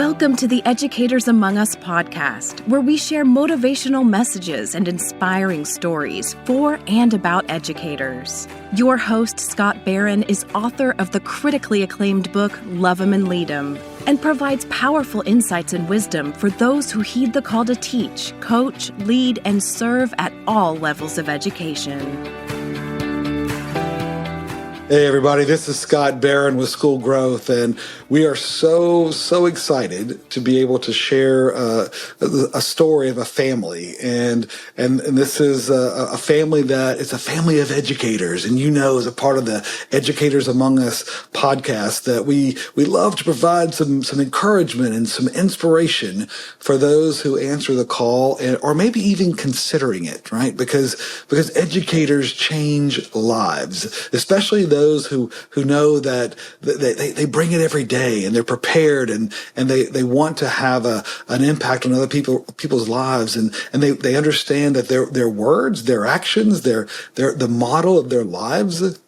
Welcome to the Educators Among Us podcast, where we share motivational messages and inspiring stories for and about educators. Your host, Scott Barron, is author of the critically acclaimed book, Love 'Em and Lead 'Em, and provides powerful insights and wisdom for those who heed the call to teach, coach, lead, and serve at all levels of education. Hey everybody, this is Scott Barron with School Growth, and we are so excited to be able to share a story of a family, and this is a family that it's a family of educators, and as a part of the Educators Among Us podcast that we love to provide some encouragement and some inspiration for those who answer the call, or maybe even considering it, right? Because educators change lives, especially those who know that they bring it every day and they're prepared and they want to have an impact on other people's lives, and they understand that their words, their actions, the model of their lives,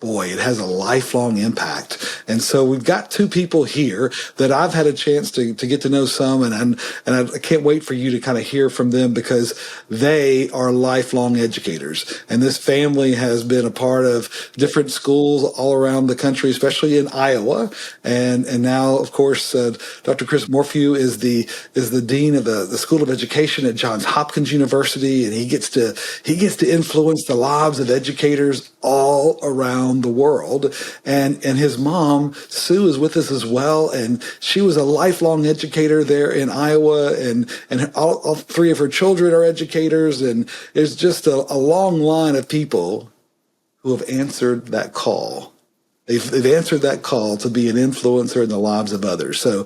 boy, it has a lifelong impact. And so we've got two people here that I've had a chance to get to know some, and I can't wait for you to kind of hear from them because they are lifelong educators. And this family has been a part of different schools all around the country, especially in Iowa. And now, of course, Dr. Chris Morphew is the dean of the School of Education at Hopkins University, and he gets to influence the lives of educators all around the world. And his mom, Sue, is with us as well. And she was a lifelong educator there in Iowa, and all three of her children are educators. And there's just a long line of people who have answered that call. They've answered that call to be an influencer in the lives of others. So,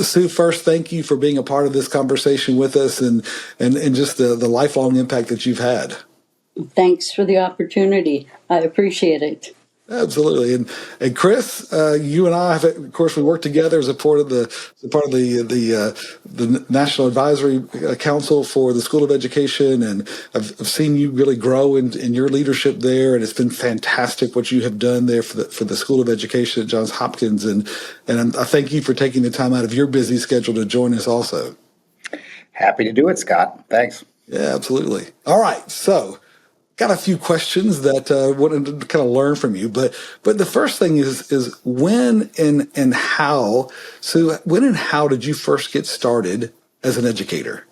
Sue, first, thank you for being a part of this conversation with us and just the lifelong impact that you've had. Thanks for the opportunity. I appreciate it. Absolutely, and Chris, you and I have, of course, we work together as a part of the National Advisory Council for the School of Education, and I've seen you really grow in your leadership there, and it's been fantastic what you have done there for the School of Education at Johns Hopkins, and I thank you for taking the time out of your busy schedule to join us also. Happy to do it, Scott. Thanks. Yeah, absolutely. All right, so got a few questions that I wanted to kind of learn from you, but the first thing is when and how. So when and how did you first get started as an educator?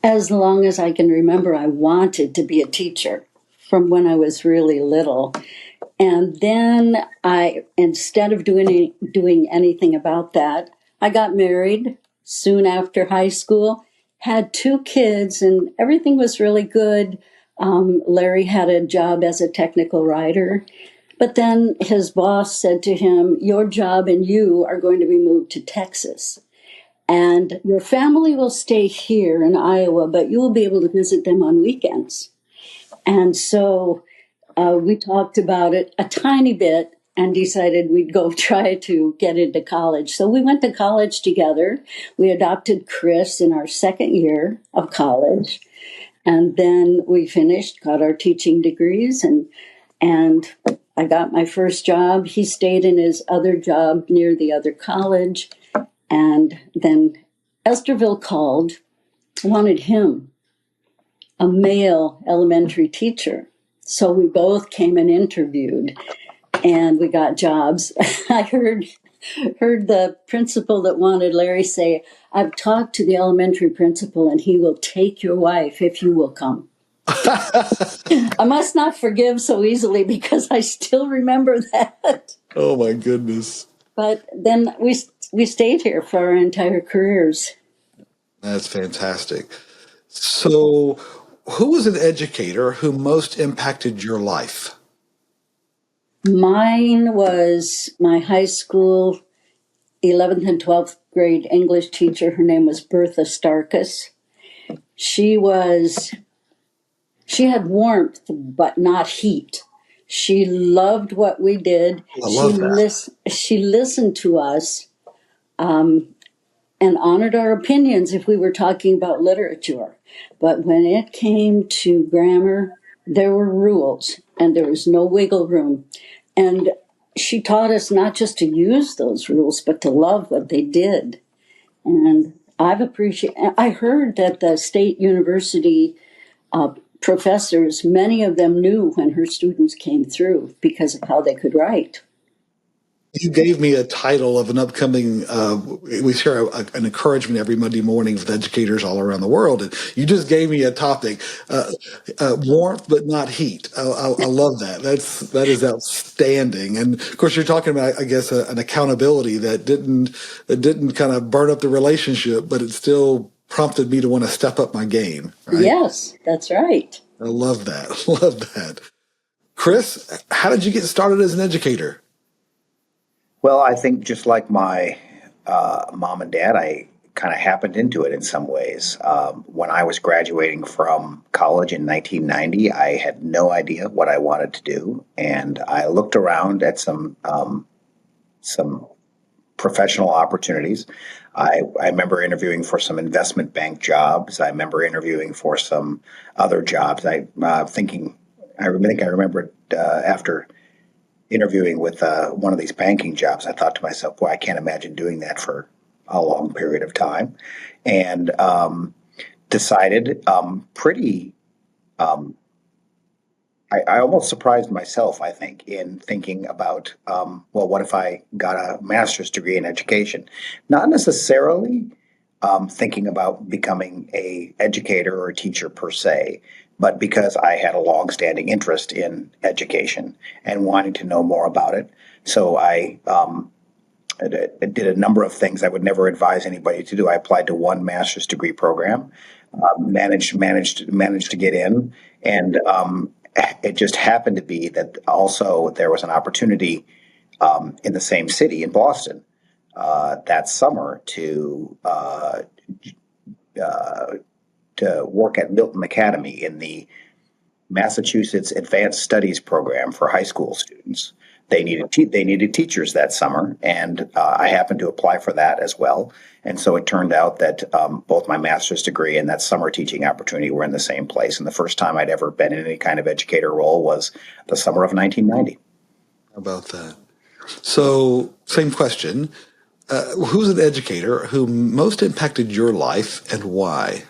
As long as I can remember, I wanted to be a teacher from when I was really little. And then instead of doing anything about that, I got married soon after high school, had 2 kids, and everything was really good. Larry had a job as a technical writer, but then his boss said to him, "Your job and you are going to be moved to Texas, and your family will stay here in Iowa, but you will be able to visit them on weekends." And so we talked about it a tiny bit and decided we'd go try to get into college. So we went to college together. We adopted Chris in our second year of college. And then we finished, got our teaching degrees, and I got my first job. He stayed in his other job near the other college. And then Esterville called, wanted him, a male elementary teacher. So we both came and interviewed, and we got jobs. I heard the principal that wanted Larry say, "I've talked to the elementary principal and he will take your wife if you will come." I must not forgive so easily because I still remember that. Oh my goodness. But then we stayed here for our entire careers. That's fantastic. So who was an educator who most impacted your life? Mine was my high school 11th and 12th grade English teacher. Her name was Bertha Starkus. She had warmth, but not heat. She loved what we did. I love that. She listened to us and honored our opinions if we were talking about literature. But when it came to grammar, there were rules and there was no wiggle room. And she taught us not just to use those rules, but to love what they did. And I heard that the state university professors, many of them knew when her students came through because of how they could write. You gave me a title of an upcoming, we share an encouragement every Monday morning with educators all around the world. And you just gave me a topic, warmth but not heat. I love that. That is outstanding. And of course, you're talking about, I guess, an accountability that didn't kind of burn up the relationship, but it still prompted me to want to step up my game. Right? Yes, that's right. I love that. Love that. Chris, how did you get started as an educator? Well, I think just like my mom and dad, I kind of happened into it in some ways. When I was graduating from college in 1990, I had no idea what I wanted to do, and I looked around at some professional opportunities. I remember interviewing for some investment bank jobs. I remember interviewing for some other jobs. I think I remember after interviewing with one of these banking jobs, I thought to myself, boy, I can't imagine doing that for a long period of time. And decided pretty, I almost surprised myself, I think, in thinking about, well, what if I got a master's degree in education? Not necessarily thinking about becoming a educator or a teacher per se, but because I had a long-standing interest in education and wanting to know more about it. So I did a number of things I would never advise anybody to do. I applied to one master's degree program, managed to get in, and it just happened to be that also there was an opportunity in the same city in Boston that summer to work at Milton Academy in the Massachusetts Advanced Studies program for high school students. They needed teachers that summer, and I happened to apply for that as well. And so it turned out that both my master's degree and that summer teaching opportunity were in the same place. And the first time I'd ever been in any kind of educator role was the summer of 1990. How about that? So, same question. Who's an educator who most impacted your life and why?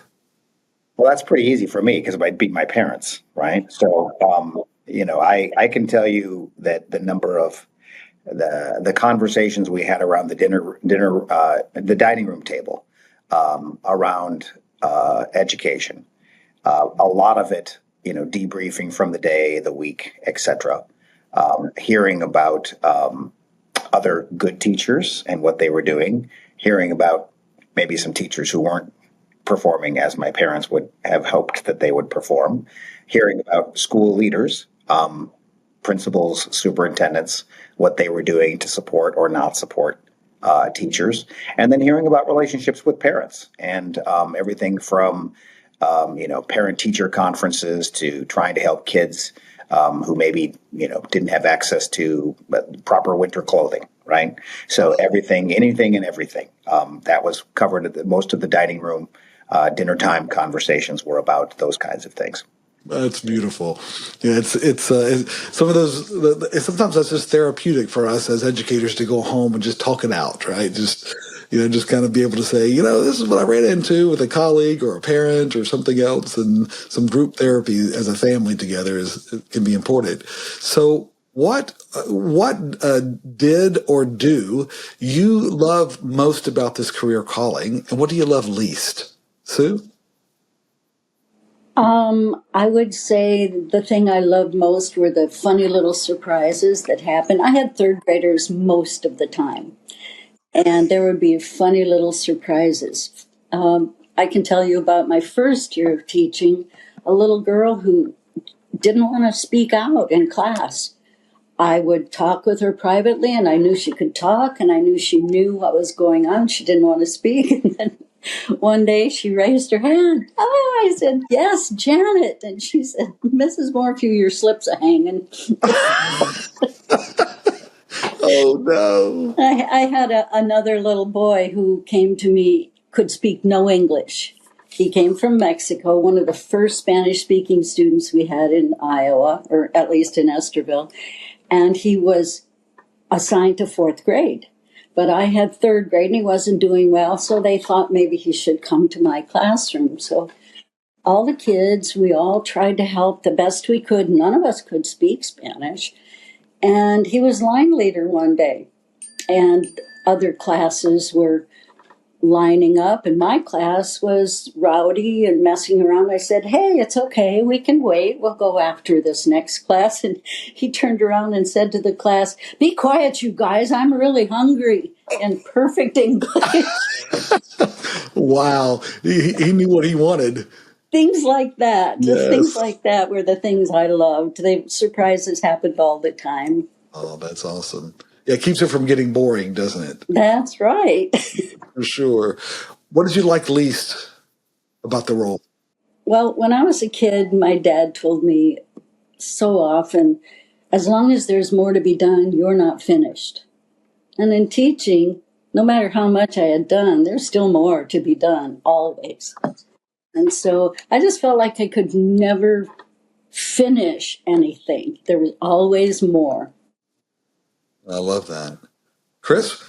Well, that's pretty easy for me because I'd beat my parents, right? So, I can tell you that the number of the conversations we had around the dining room table around education, a lot of it, debriefing from the day, the week, etc. Hearing about other good teachers and what they were doing, hearing about maybe some teachers who weren't performing as my parents would have hoped that they would perform, hearing about school leaders, principals, superintendents, what they were doing to support or not support teachers, and then hearing about relationships with parents and everything from parent-teacher conferences to trying to help kids who maybe didn't have access to proper winter clothing, right? So anything and everything that was covered at most of the dining room. Dinner time conversations were about those kinds of things. That's beautiful. Yeah, it's some of those. Sometimes that's just therapeutic for us as educators to go home and just talk it out, right? Just kind of be able to say, this is what I ran into with a colleague or a parent or something else, and some group therapy as a family together can be important. So, what did or do you love most about this career calling, and what do you love least, Sue? I would say the thing I loved most were the funny little surprises that happened. I had third graders most of the time, and there would be funny little surprises. I can tell you about my first year of teaching, a little girl who didn't want to speak out in class. I would talk with her privately, and I knew she could talk, and I knew she knew what was going on. She didn't want to speak. And then one day she raised her hand. Oh, I said, yes, Janet. And she said, Mrs. Morphew, your slip's a hanging. Oh, no. I had another little boy who came to me, could speak no English. He came from Mexico, one of the first Spanish-speaking students we had in Iowa, or at least in Esterville. And he was assigned to fourth grade. But I had third grade and he wasn't doing well, so they thought maybe he should come to my classroom. So all the kids, we all tried to help the best we could. None of us could speak Spanish. And he was line leader one day. And other classes were lining up, and my class was rowdy and messing around. I said, "Hey, it's okay. We can wait. We'll go after this next class." And he turned around and said to the class, "Be quiet, you guys. I'm really hungry," in perfect English. Wow. He knew what he wanted. Things like that. Just things Yes. like that were the things I loved. The surprises happened all the time. Oh, that's awesome. Yeah, it keeps it from getting boring, doesn't it? That's right. For sure. What did you like least about the role? Well, when I was a kid, my dad told me so often, as long as there's more to be done, you're not finished. And in teaching, no matter how much I had done, there's still more to be done, always. And so I just felt like I could never finish anything. There was always more. I love that. Chris,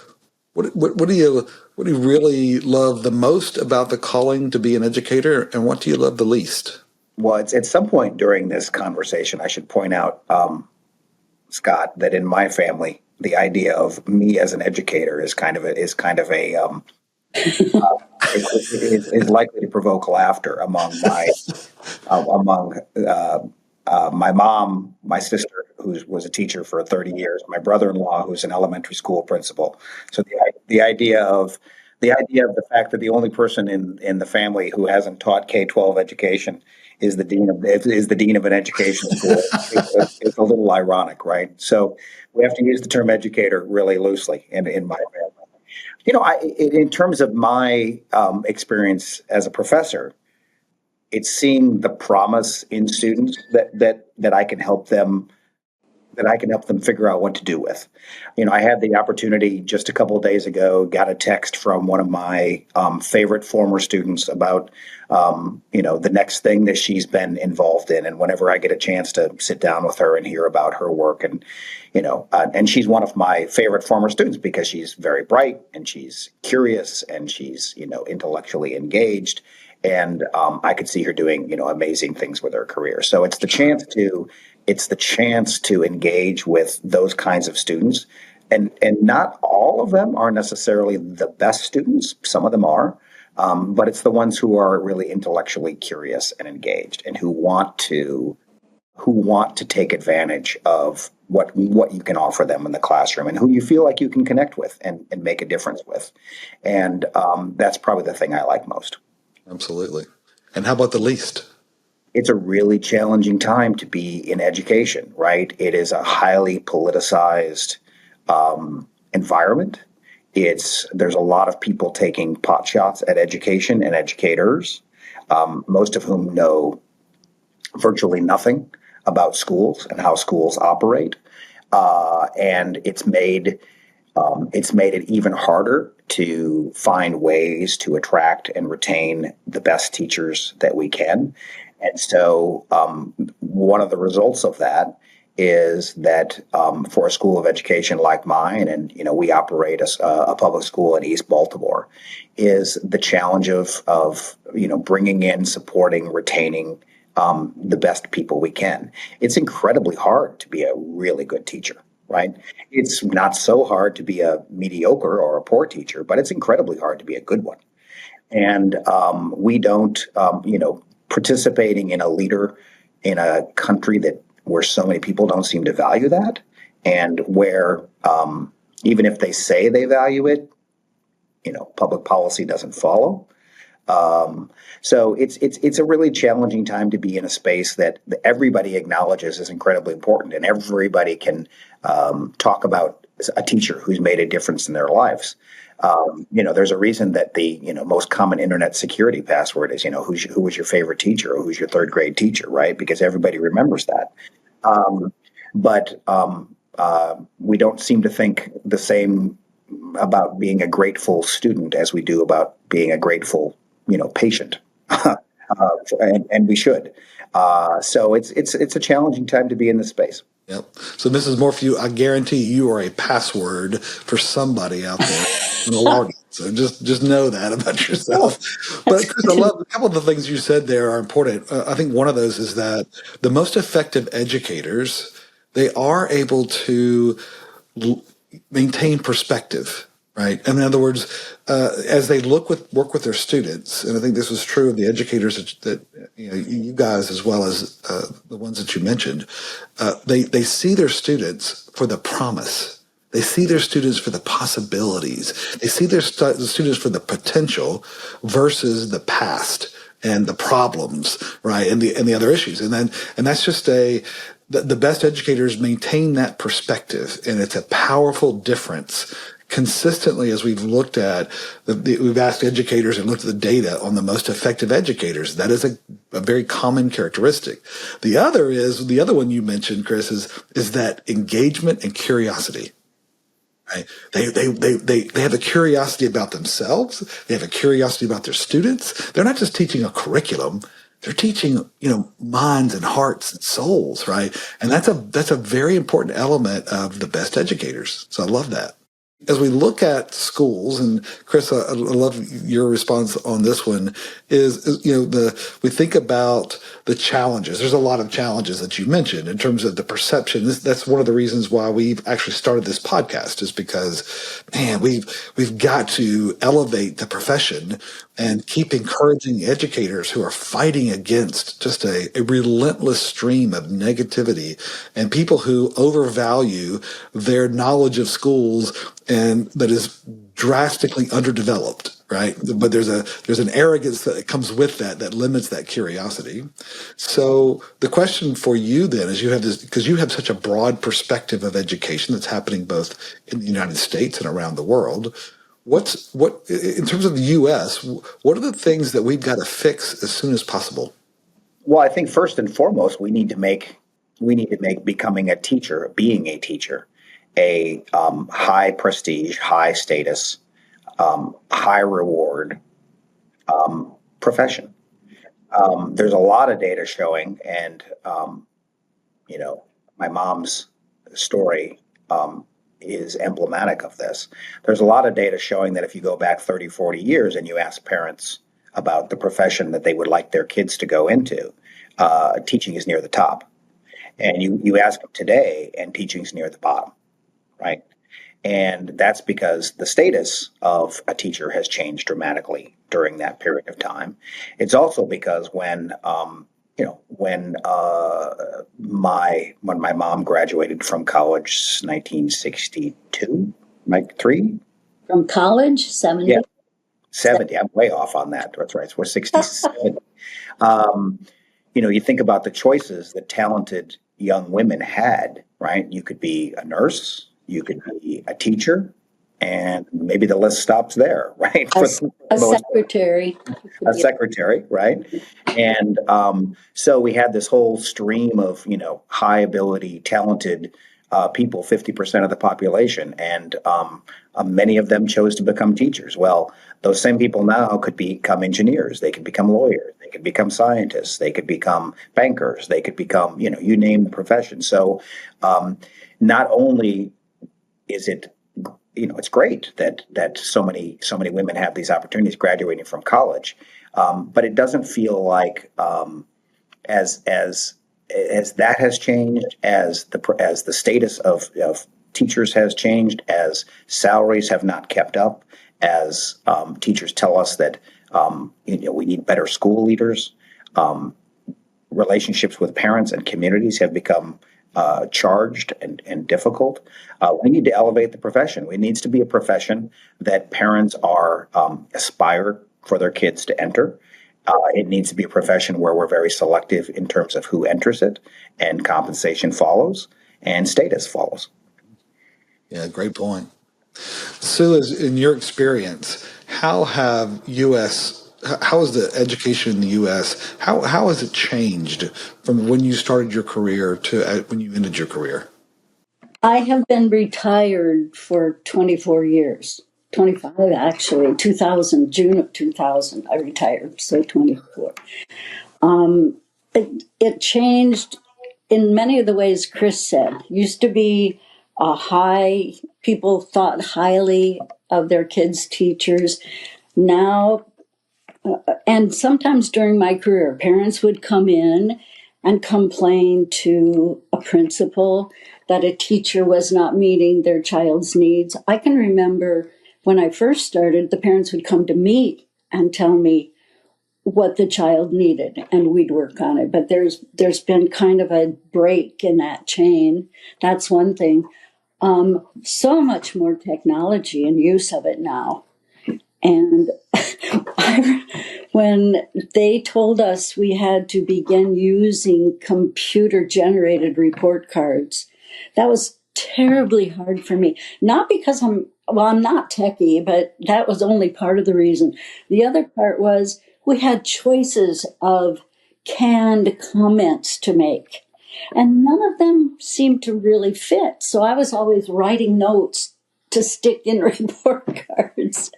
what do you really love the most about the calling to be an educator, and what do you love the least? Well, it's at some point during this conversation, I should point out, Scott, that in my family, the idea of me as an educator is is likely to provoke laughter among my mom, my sister, who was a teacher for 30 years, my brother-in-law, who's an elementary school principal. So the idea of the fact that the only person in the family who hasn't taught K-12 education is the dean of an education school is a little ironic, right? So we have to use the term educator really loosely in my family. In terms of my experience as a professor, it's seeing the promise in students that I can help them figure out what to do with. I had the opportunity just a couple of days ago, got a text from one of my favorite former students about, the next thing that she's been involved in. And whenever I get a chance to sit down with her and hear about her work, and she's one of my favorite former students because she's very bright and she's curious and she's, intellectually engaged. And I could see her doing, amazing things with her career. So it's the chance to engage with those kinds of students, and not all of them are necessarily the best students. Some of them are, but it's the ones who are really intellectually curious and engaged, and who want to take advantage of what you can offer them in the classroom, and who you feel like you can connect with and make a difference with. And that's probably the thing I like most. Absolutely. And how about the least? It's a really challenging time to be in education, right? It is a highly politicized environment. There's a lot of people taking pot shots at education and educators, most of whom know virtually nothing about schools and how schools operate, and it's made it even harder to find ways to attract and retain the best teachers that we can. And so one of the results of that is that for a school of education like mine, and we operate a public school in East Baltimore, is the challenge of bringing in, supporting, retaining the best people we can. It's incredibly hard to be a really good teacher. Right? It's not so hard to be a mediocre or a poor teacher, but it's incredibly hard to be a good one. And we don't, participating in a leader in a country where so many people don't seem to value that, and where even if they say they value it, public policy doesn't follow. So it's a really challenging time to be in a space that everybody acknowledges is incredibly important, and everybody can talk about a teacher who's made a difference in their lives. There's a reason that the most common internet security password is who was your favorite teacher, or who's your third grade teacher, right? Because everybody remembers that. But we don't seem to think the same about being a grateful student as we do about being a grateful patient, and we should. So it's a challenging time to be in this space. Yep. So, Mrs. Morphew, I guarantee you are a password for somebody out there in the login. So just know that about Oh, yourself. that's But Chris, good I to know. love a couple of the things you said there are important. I think one of those is that the most effective educators, they are able to l- maintain perspective, right? In other words, as they work with their students, and I think this was true of the educators that you guys as well as the ones that you mentioned, they see their students for the promise. They see their students for the possibilities. They see the students for the potential versus the past and the problems, right? And the other issues. And that's just the best educators maintain that perspective. And it's a powerful difference consistently as we've looked at, we've asked educators and looked at the data on the most effective educators. That is a very common characteristic. The other one you mentioned, Chris, is that engagement and curiosity. Right? They have a curiosity about themselves. They have a curiosity about their students. They're not just teaching a curriculum. They're teaching, minds and hearts and souls, right? And that's a very important element of the best educators. So I love that. As we look at schools, and Chris, I love your response on this one. We think about the challenges. There's a lot of challenges that you mentioned in terms of the perception. That's one of the reasons why we've actually started this podcast, is because, man, we've got to elevate the profession and keep encouraging educators who are fighting against just a relentless stream of negativity and people who overvalue their knowledge of schools and that is drastically underdeveloped, right? But there's an arrogance that comes with that limits that curiosity. So the question for you then is, you have this, because you have such a broad perspective of education that's happening both in the United States and around the world. What in terms of the U.S., what are the things that we've got to fix as soon as possible? Well, I think first and foremost, we need to make becoming a teacher, being a teacher, a high prestige, high status, high reward profession. There's a lot of data showing, and my mom's story is emblematic of this. There's a lot of data showing that if you go back 30, 40 years and you ask parents about the profession that they would like their kids to go into, teaching is near the top. And you ask them today, and teaching's near the bottom, right? And that's because the status of a teacher has changed dramatically during that period of time. It's also because when my mom graduated from college, 1962, like three, From college, yeah, 70. 70. I'm way off on that. That's right. We're 67. Um, you think about the choices that talented young women had, right? You could be a nurse, you could be a teacher, and maybe the list stops there, right? A, For s- a most, secretary. a secretary, right? And so we had this whole stream of, high ability, talented people, 50% of the population, and many of them chose to become teachers. Well, those same people now could become engineers, they could become lawyers, they could become scientists, they could become bankers, they could become, you name the profession. So not only is it, it's great that so many women have these opportunities graduating from college, but it doesn't feel like as that has changed, as the status of teachers has changed, as salaries have not kept up, as teachers tell us that we need better school leaders. Relationships with parents and communities have become charged and difficult. We need to elevate the profession. It needs to be a profession that parents are aspire for their kids to enter. It needs to be a profession where we're very selective in terms of who enters it, and compensation follows, and status follows. Yeah, great point. Sue, in your experience, how has the education in the U.S. How has it changed from when you started your career to when you ended your career? I have been retired for 24 years. 25 actually, 2000, June of 2000, I retired, so 24. It changed in many of the ways Chris said. Used to be people thought highly of their kids' teachers. Now, and sometimes during my career, parents would come in and complain to a principal that a teacher was not meeting their child's needs. I can remember when I first started, the parents would come to me and tell me what the child needed, and we'd work on it. But there's been kind of a break in that chain. That's one thing. So much more technology and use of it now. And when they told us we had to begin using computer-generated report cards, that was terribly hard for me. Not because I'm not techie, but that was only part of the reason. The other part was we had choices of canned comments to make, and none of them seemed to really fit. So I was always writing notes to stick in report cards.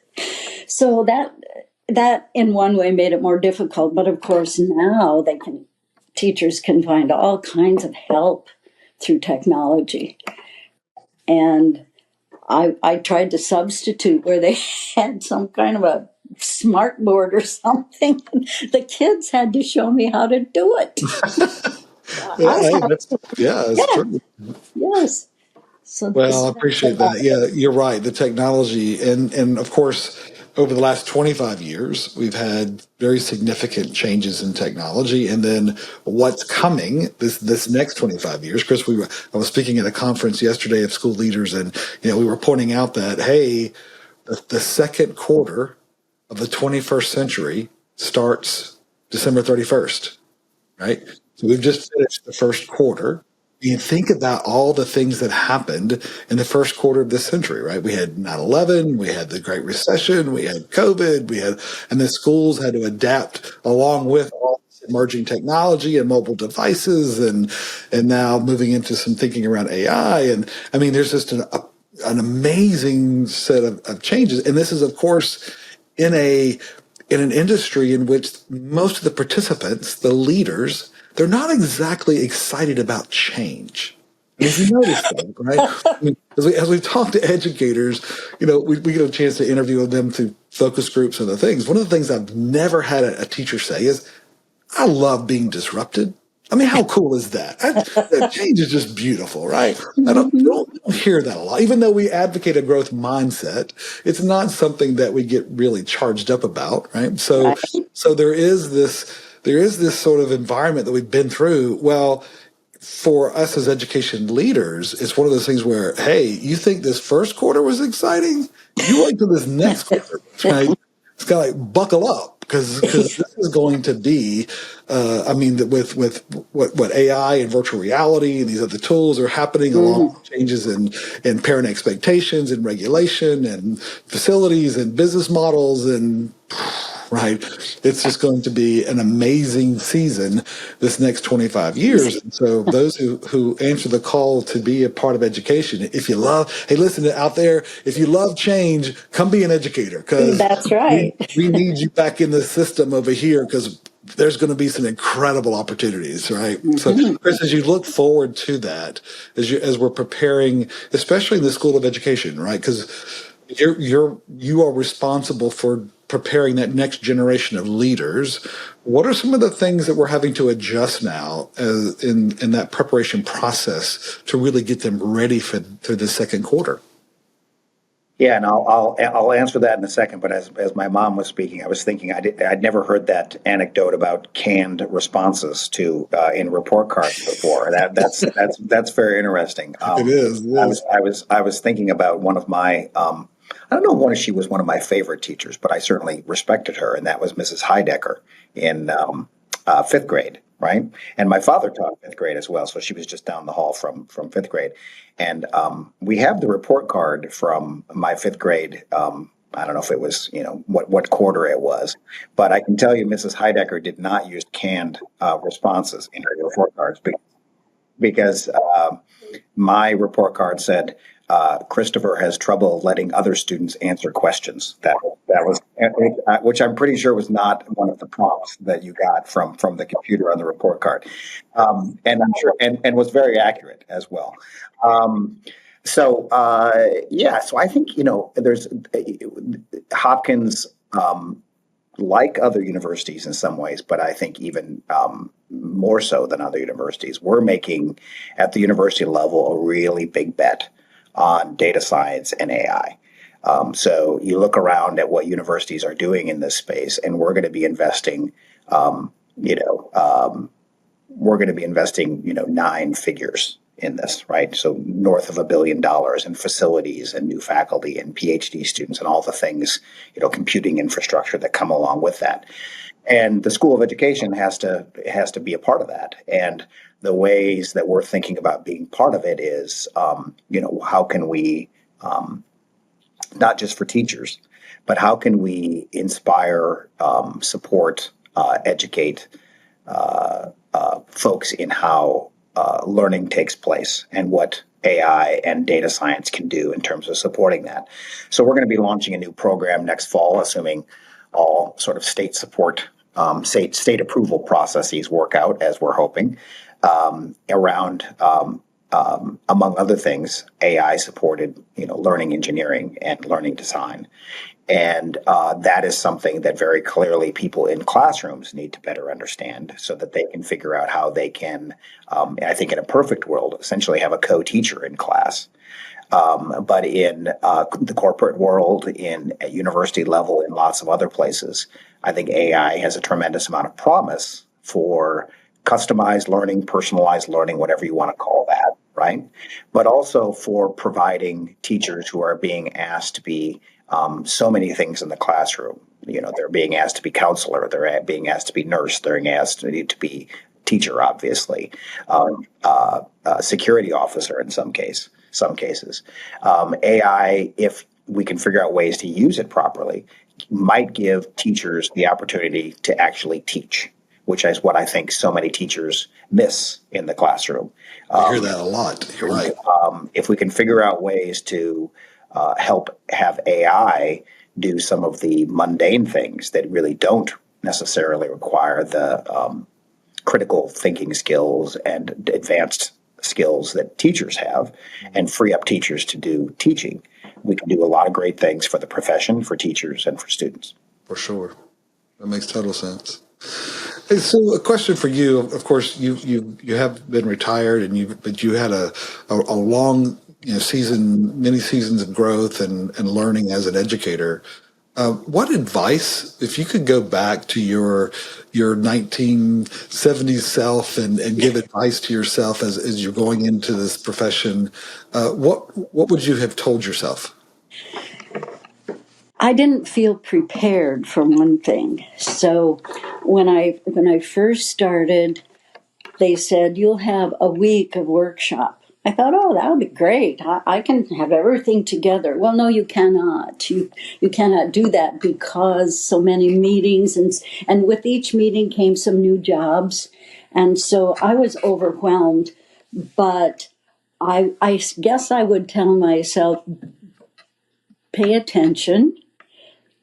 So that in one way made it more difficult. But of course now teachers can find all kinds of help through technology. And I tried to substitute where they had some kind of a smart board or something. The kids had to show me how to do it. It's true. Yes. So Well, I appreciate that. Yeah, you're right. The technology, and of course, over the last 25 years, we've had very significant changes in technology. And then what's coming this next 25 years, Chris, I was speaking at a conference yesterday of school leaders, and we were pointing out that, hey, the second quarter of the 21st century starts December 31st, right? So we've just finished the first quarter. You think about all the things that happened in the first quarter of this century, right? We had 9/11, we had the Great Recession, we had COVID, and the schools had to adapt along with all this emerging technology and mobile devices, and now moving into some thinking around AI. And I mean, there's just an amazing set of changes. And this is, of course, in an industry in which most of the participants, the leaders, they're not exactly excited about change. I mean, if you notice that, right? I mean, as we talk to educators, we get a chance to interview them through focus groups and other things. One of the things I've never had a teacher say is, I love being disrupted. I mean, how cool is that? That change is just beautiful, right? I don't hear that a lot. Even though we advocate a growth mindset, it's not something that we get really charged up about, right? So there is this sort of environment that we've been through. Well, for us as education leaders, it's one of those things where, hey, you think this first quarter was exciting? You wait till this next quarter, right? It's kind of like buckle up, because this is going to be, with what AI and virtual reality and these other tools are happening, along with changes in parent expectations and regulation and facilities and business models and right. It's just going to be an amazing season this next 25 years. And so those who answer the call to be a part of education, hey, listen out there, if you love change, come be an educator, because that's right. we need you back in the system over here, because there's going to be some incredible opportunities, right? So, Chris, as you look forward to that, as we're preparing, especially in the School of Education, right? Because you are responsible for preparing that next generation of leaders. What are some of the things that we're having to adjust now in that preparation process to really get them ready for the second quarter? Yeah, and I'll answer that in a second. But as my mom was speaking, I was thinking I'd never heard that anecdote about canned responses to in report cards before. That's very interesting. It is. I was thinking about one of my I don't know if she was one of my favorite teachers, but I certainly respected her, and that was Mrs. Heidecker in fifth grade. Right. And my father taught fifth grade as well. So she was just down the hall from fifth grade. And we have the report card from my fifth grade. I don't know if it was, what quarter it was, but I can tell you Mrs. Heidecker did not use canned responses in her report cards because my report card said, Christopher has trouble letting other students answer questions. That was, which I'm pretty sure was not one of the prompts that you got from the computer on the report card, and I'm sure and was very accurate as well. So I think there's Hopkins. Like other universities in some ways, but I think even more so than other universities, we're making at the university level a really big bet on data science and AI. So you look around at what universities are doing in this space, and we're going to be investing, nine figures in this, right? So north of $1 billion in facilities and new faculty and PhD students and all the things, computing infrastructure that come along with that. And the School of Education has to be a part of that. And the ways that we're thinking about being part of it is, how can we, not just for teachers, but how can we inspire, support, educate folks in how learning takes place and what AI and data science can do in terms of supporting that. So we're going to be launching a new program next fall, assuming all sort of state support, state approval processes work out as we're hoping, around, among other things, AI supported, learning engineering and learning design. And that is something that very clearly people in classrooms need to better understand so that they can figure out how they can, I think in a perfect world, essentially have a co-teacher in class. But in the corporate world, at university level, in lots of other places, I think AI has a tremendous amount of promise for customized learning, personalized learning, whatever you want to call that, right? But also for providing teachers who are being asked to be so many things in the classroom. They're being asked to be counselor, they're being asked to be nurse, they're asked to be teacher, obviously, security officer in some cases. AI, if we can figure out ways to use it properly, might give teachers the opportunity to actually teach, which is what I think so many teachers miss in the classroom. I hear that a lot. You're right. If we can figure out ways to help have AI do some of the mundane things that really don't necessarily require the critical thinking skills and advanced skills that teachers have, and free up teachers to do teaching, we can do a lot of great things for the profession, for teachers, and for students. For sure. That makes total sense. Hey, so a question for you. Of course, you have been retired, but you had a long many seasons of growth and learning as an educator. What advice, if you could go back to your 1970s self and give advice to yourself as you're going into this profession, what would you have told yourself? I didn't feel prepared for one thing. So when I first started, they said, you'll have a week of workshop. I thought, oh, that would be great. I can have everything together. Well, no, you cannot. You cannot do that because so many meetings, and with each meeting came some new jobs. And so I was overwhelmed. But I guess I would tell myself, pay attention,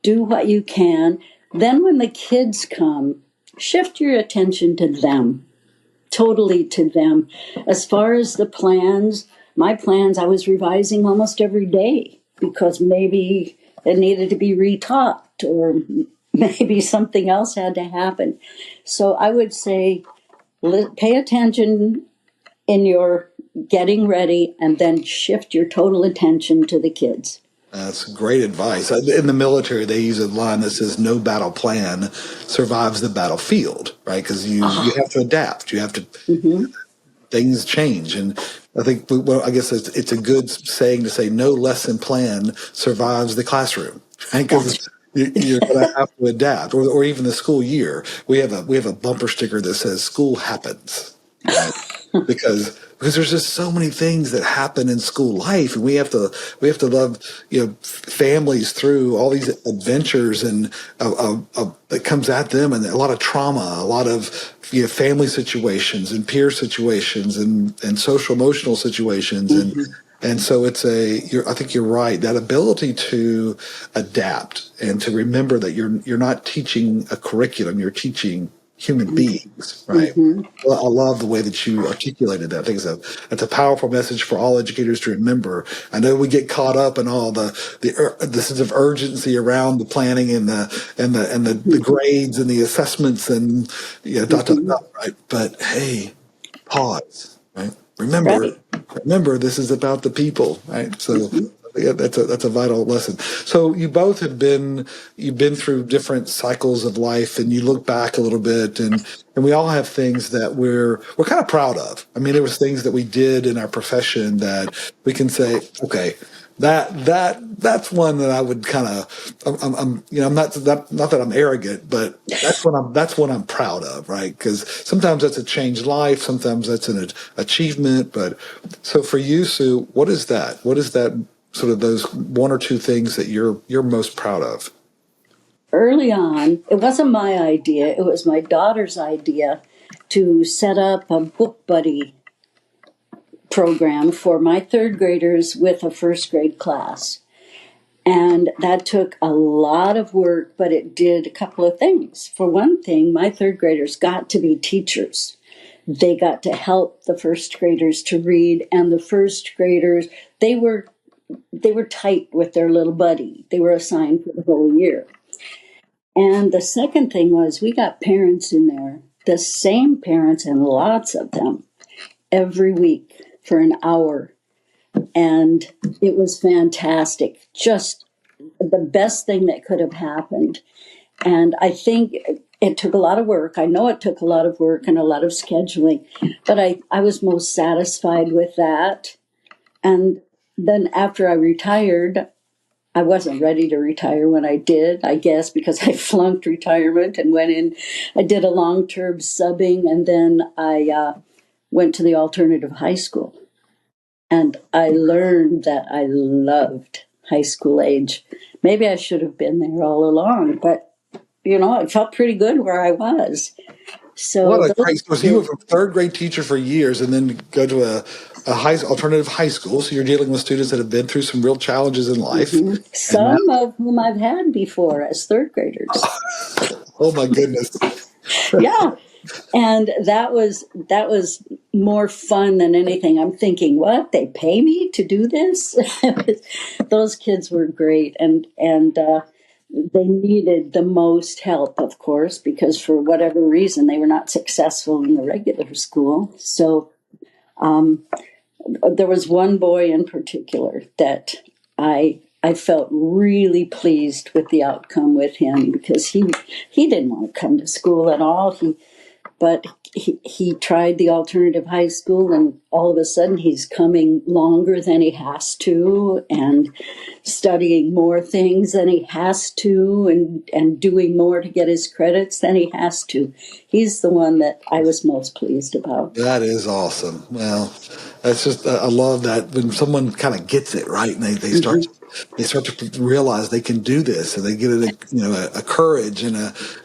do what you can. Then when the kids come, shift your attention to them. Totally to them. As far as the plans, my plans, I was revising almost every day because maybe it needed to be retaught or maybe something else had to happen. So I would say, pay attention in your getting ready and then shift your total attention to the kids. That's great advice. In the military, they use a line that says, no battle plan survives the battlefield, right? Because you have to adapt. You have to, things change. And I think, I guess it's a good saying to say, no lesson plan survives the classroom, right? Because you're going to have to adapt. Or even the school year. We have a bumper sticker that says, school happens, right? because there's just so many things that happen in school life, and we have to love families through all these adventures and that comes at them, and a lot of trauma, a lot of family situations and peer situations and social emotional situations, And so I think you're right. That ability to adapt and to remember that you're not teaching a curriculum, you're teaching human beings, right? Mm-hmm. Well, I love the way that you articulated that. I think it's a powerful message for all educators to remember. I know we get caught up in all the sense of urgency around the planning and the grades and the assessments and dot dot Mm-hmm. dot, right? But hey, pause, right? Remember, Right. remember, this is about the people, right? So Mm-hmm. yeah, that's a vital lesson. So you've been through different cycles of life, and you look back a little bit, and we all have things that we're kind of proud of. I mean, there was things that we did in our profession that we can say, okay, that's one that I would kind of I'm not that I'm arrogant, but that's what I'm proud of, right? Because sometimes that's a changed life, sometimes that's an achievement. But so for you, Sue, what is that? What is that sort of those one or two things that you're most proud of? Early on, it wasn't my idea, it was my daughter's idea to set up a book buddy program for my third graders with a first grade class. And that took a lot of work, but it did a couple of things. For one thing, my third graders got to be teachers. They got to help the first graders to read, and the first graders, they were tight with their little buddy. They were assigned for the whole year. And the second thing was we got parents in there, the same parents and lots of them, every week for an hour. And it was fantastic. Just the best thing that could have happened. And I think it took a lot of work. I know it took a lot of work and a lot of scheduling, but I was most satisfied with that. And then after I retired, I wasn't ready to retire when I did, I guess, because I flunked retirement and went in. I did a long-term subbing, and then I went to the alternative high school. And I learned that I loved high school age. Maybe I should have been there all along, but it felt pretty good where I was. What So a those great story. So you were a third grade teacher for years and then go to alternative high school. So you're dealing with students that have been through some real challenges in life. Mhm. And now, Some of whom I've had before as third graders. oh my goodness. Yeah. And that was more fun than anything. I'm thinking, what? They pay me to do this? Those kids were great, and they needed the most help, of course, because for whatever reason they were not successful in the regular school. So there was one boy in particular that I felt really pleased with the outcome with him because he didn't want to come to school at all. But he tried the alternative high school, and all of a sudden he's coming longer than he has to and studying more things than he has to and doing more to get his credits than he has to. He's the one that I was most pleased about. That is awesome. Well, that's just, I love that when someone kind of gets it right and they start to realize they can do this, and they get a courage and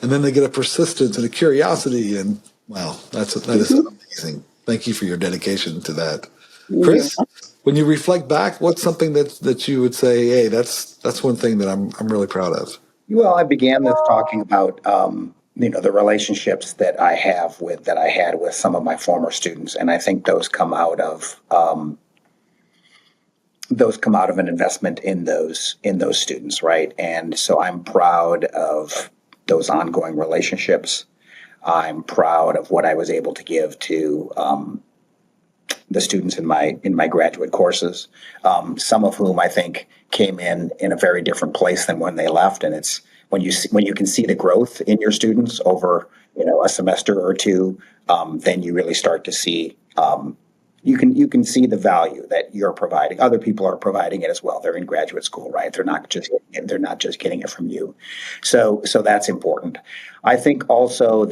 then they get a persistence and a curiosity, and wow, that is amazing. Thank you for your dedication to that. Mm-hmm. Chris, when you reflect back, what's something that you would say, hey, that's one thing that I'm really proud of? Well, I began this talking about the relationships that I had with some of my former students, and I think those come out of an investment in those students, right? And so I'm proud of those ongoing relationships. I'm proud of what I was able to give to the students in my graduate courses, some of whom I think came in a very different place than when they left. And it's when you can see the growth in your students over a semester or two, then you really start to see you can see the value that you're providing. Other people are providing it as well. They're in graduate school, right? They're not just getting it from you. So that's important. I think also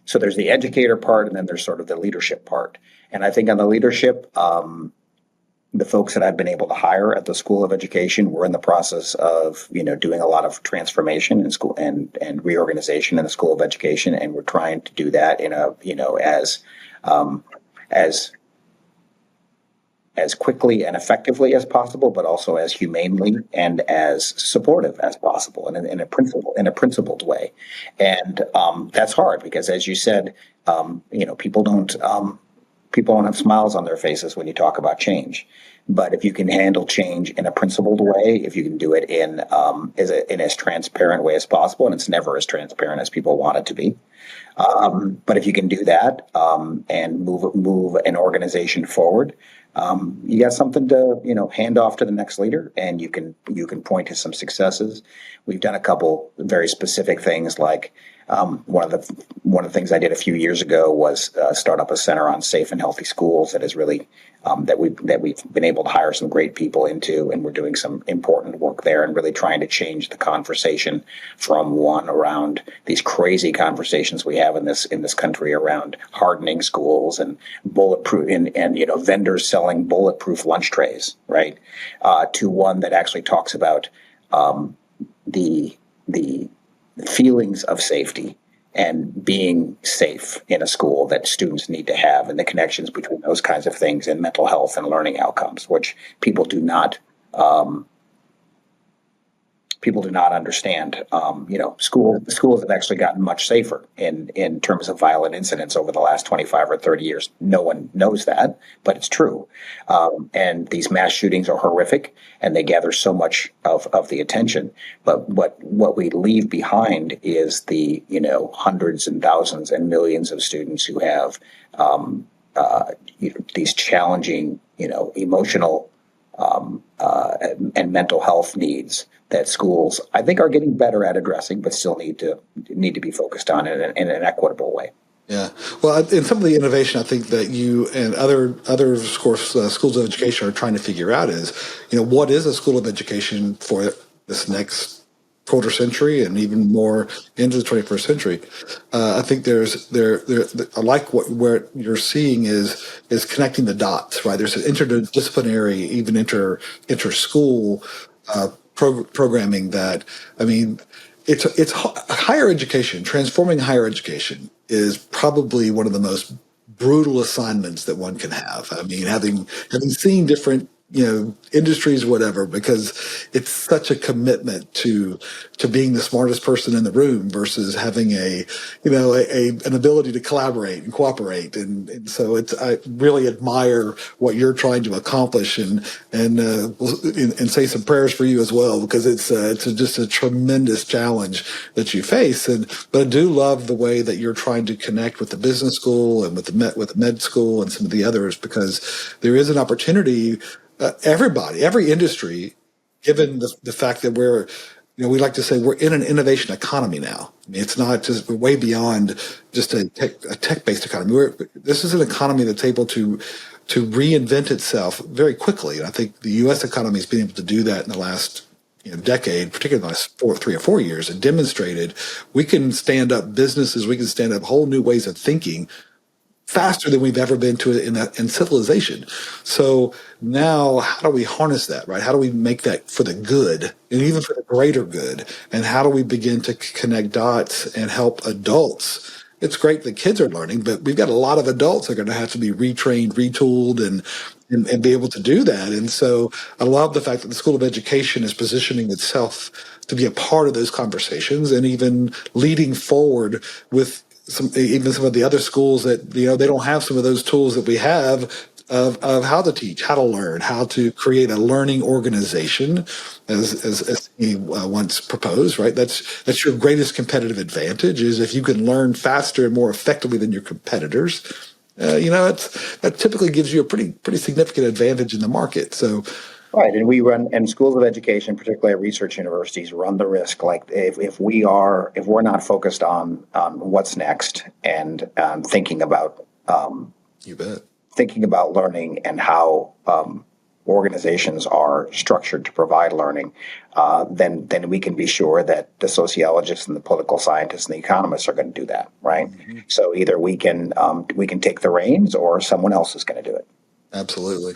so there's the educator part, and then there's sort of the leadership part. And I think on the leadership, the folks that I've been able to hire at the School of Education, we're in the process of doing a lot of transformation in school and reorganization in the School of Education, and we're trying to do that in a as as quickly and effectively as possible, but also as humanely and as supportive as possible, in a principled way. And that's hard because, as you said, people don't have smiles on their faces when you talk about change. But if you can handle change in a principled way, if you can do it in as transparent way as possible, and it's never as transparent as people want it to be, but if you can do that and move an organization forward, you got something to hand off to the next leader, and you can point to some successes. We've done a couple very specific things, like one of the things I did a few years ago was start up a center on safe and healthy schools that is really that we've been able to hire some great people into, and we're doing some important work there and really trying to change the conversation from one around these crazy conversations we have in this country around hardening schools and bulletproof and vendors selling bulletproof lunch trays, right? To one that actually talks about the feelings of safety and being safe in a school that students need to have, and the connections between those kinds of things and mental health and learning outcomes, which people do not understand. Schools have actually gotten much safer in terms of violent incidents over the last 25 or 30 years. No one knows that, but it's true. And these mass shootings are horrific, and they gather so much of the attention. But what we leave behind is the hundreds and thousands and millions of students who have these challenging emotional and mental health needs that schools, I think, are getting better at addressing, but still need to be focused on in an equitable way. Yeah. Well, in some of the innovation, I think that you and other schools of education are trying to figure out is, what is a school of education for this next quarter century and even more into the 21st century. I think I like where you're seeing is connecting the dots, right? There's an interdisciplinary, even inter-school programming that, it's higher education. Transforming higher education is probably one of the most brutal assignments that one can have. Having seen different industries, whatever, because it's such a commitment to being the smartest person in the room versus having an ability to collaborate and cooperate. And so I really admire what you're trying to accomplish and say some prayers for you as well, because it's just a tremendous challenge that you face. But I do love the way that you're trying to connect with the business school and with the med school and some of the others, because there is an opportunity. Every industry, given the fact that we like to say we're in an innovation economy now. It's not just, we're way beyond just a tech-based economy. This is an economy that's able to reinvent itself very quickly. And I think the U.S. economy has been able to do that in the last decade, particularly the last 3 or 4 years, and demonstrated we can stand up businesses, we can stand up whole new ways of thinking faster than we've ever been to in civilization. So now, how do we harness that, right? How do we make that for the good and even for the greater good? And how do we begin to connect dots and help adults? It's great that kids are learning, but we've got a lot of adults that are going to have to be retrained, retooled, and be able to do that. And so I love the fact that the School of Education is positioning itself to be a part of those conversations and even leading forward with some of the other schools that they don't have some of those tools that we have of how to teach, how to learn, how to create a learning organization, as he once proposed. Right, that's your greatest competitive advantage, is if you can learn faster and more effectively than your competitors. That typically gives you a pretty significant advantage in the market. So. Right, and schools of education, particularly at research universities, run the risk. Like if we're not focused on what's next and thinking about You bet. thinking about learning and how organizations are structured to provide learning, then we can be sure that the sociologists and the political scientists and the economists are going to do that, right? Mm-hmm. So either we can take the reins, or someone else is going to do it. Absolutely.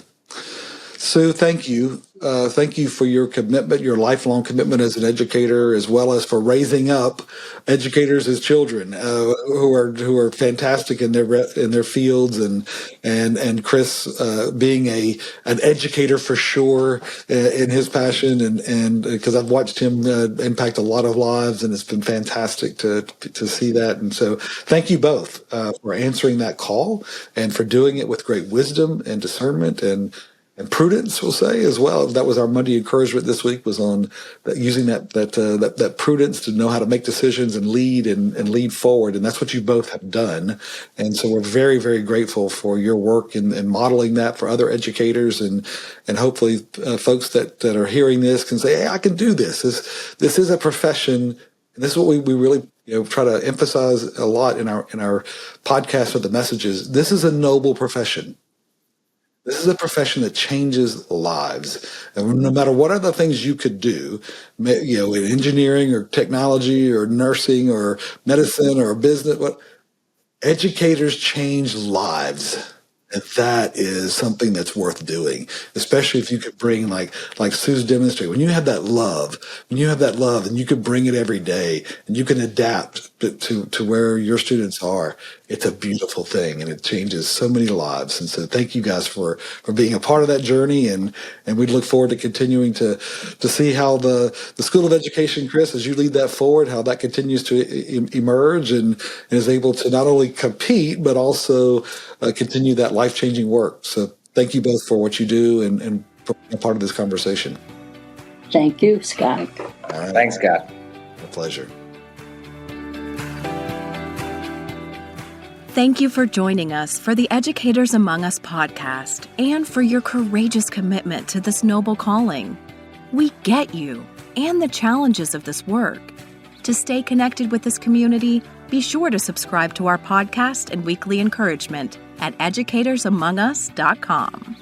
Sue, thank you. Thank you for your commitment, your lifelong commitment as an educator, as well as for raising up educators as children who are fantastic in their fields, and Chris being an educator for sure in his passion, and because I've watched him impact a lot of lives, and it's been fantastic to see that. And so, thank you both for answering that call and for doing it with great wisdom and discernment and prudence, we'll say, as well. That was our Monday encouragement this week, was on using that prudence to know how to make decisions and lead and lead forward. And that's what you both have done. And so we're very, very grateful for your work in modeling that for other educators, and hopefully folks that are hearing this can say, hey, I can do this. This is a profession. And this is what we really try to emphasize a lot in our podcast with the messages. This is a noble profession. This is a profession that changes lives. And no matter what other things you could do, in engineering or technology or nursing or medicine or business, educators change lives. And that is something that's worth doing, especially if you could bring, like Sue's demonstrated, when you have that love, and you could bring it every day, and you can adapt to where your students are. It's a beautiful thing, and it changes so many lives. And so thank you guys for being a part of that journey. And we look forward to continuing to see how the School of Education, Chris, as you lead that forward, how that continues to emerge and is able to not only compete, but also continue that life-changing work. So thank you both for what you do and for being a part of this conversation. Thank you, Scott. All right. Thanks, Scott. A pleasure. Thank you for joining us for the Educators Among Us podcast and for your courageous commitment to this noble calling. We get you and the challenges of this work. To stay connected with this community, be sure to subscribe to our podcast and weekly encouragement at educatorsamongus.com.